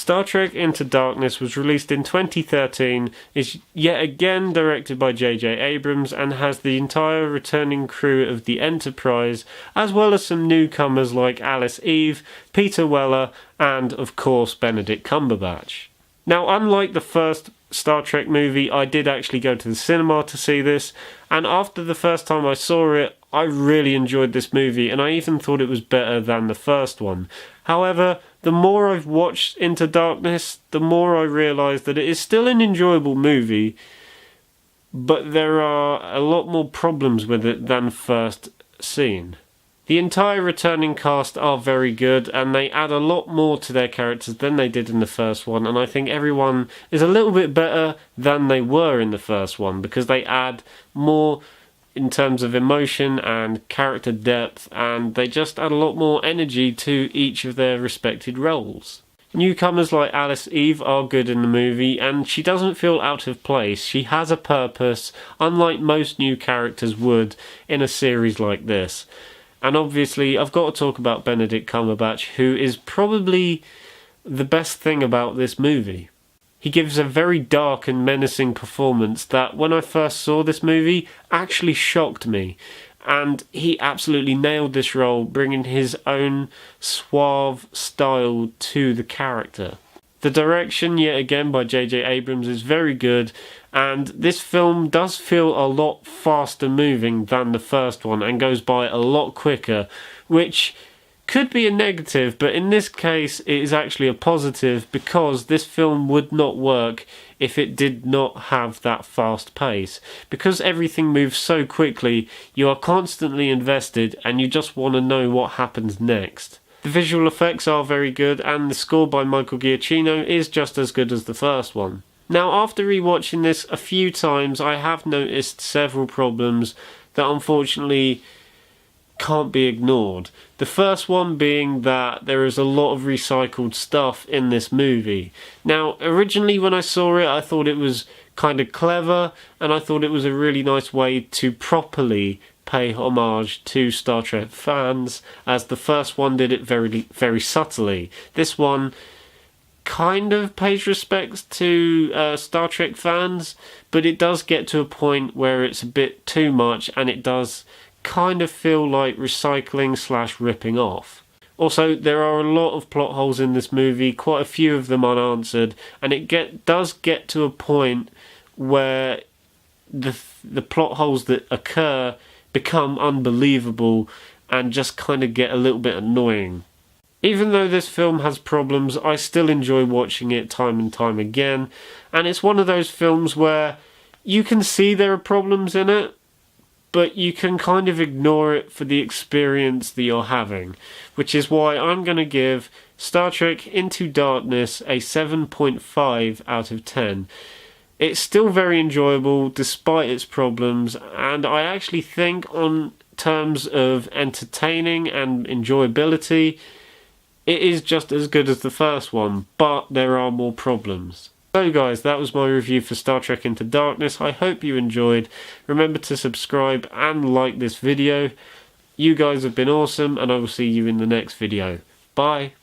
Star Trek Into Darkness was released in 2013, is yet again directed by J.J. Abrams, and has the entire returning crew of the Enterprise, as well as some newcomers like Alice Eve, Peter Weller, and of course Benedict Cumberbatch. Now, unlike the first Star Trek movie, I did actually go to the cinema to see this, and after the first time I saw it, I really enjoyed this movie, and I even thought it was better than the first one. However, the more I've watched Into Darkness, the more I realise that it is still an enjoyable movie, but there are a lot more problems with it than first seen. The entire returning cast are very good, and they add a lot more to their characters than they did in the first one, and I think everyone is a little bit better than they were in the first one, because they add more in terms of emotion and character depth, and they just add a lot more energy to each of their respected roles. Newcomers like Alice Eve are good in the movie, and she doesn't feel out of place. She has a purpose, unlike most new characters would in a series like this. And obviously, I've got to talk about Benedict Cumberbatch, who is probably the best thing about this movie. He gives a very dark and menacing performance that, when I first saw this movie, actually shocked me. And he absolutely nailed this role, bringing his own suave style to the character. The direction, yet again by J.J. Abrams, is very good, and this film does feel a lot faster moving than the first one and goes by a lot quicker, which could be a negative, but in this case it is actually a positive, because this film would not work if it did not have that fast pace. Because everything moves so quickly, you are constantly invested and you just want to know what happens next. The visual effects are very good, and the score by Michael Giacchino is just as good as the first one. Now, after rewatching this a few times, I have noticed several problems that unfortunately can't be ignored. The first one being that there is a lot of recycled stuff in this movie. Now, originally when I saw it, I thought it was kind of clever, and I thought it was a really nice way to properly pay homage to Star Trek fans, as the first one did it very, very subtly. This one kind of pays respects to Star Trek fans, but it does get to a point where it's a bit too much, and it does kind of feel like recycling / ripping off. Also, there are a lot of plot holes in this movie, quite a few of them unanswered, and it does get to a point where the plot holes that occur become unbelievable and just kind of get a little bit annoying. Even though this film has problems, I still enjoy watching it time and time again, and it's one of those films where you can see there are problems in it, but you can kind of ignore it for the experience that you're having, which is why I'm going to give Star Trek Into Darkness a 7.5 out of 10. It's still very enjoyable despite its problems, and I actually think on terms of entertaining and enjoyability, it is just as good as the first one, but there are more problems. So guys, that was my review for Star Trek Into Darkness. I hope you enjoyed. Remember to subscribe and like this video. You guys have been awesome, and I will see you in the next video. Bye!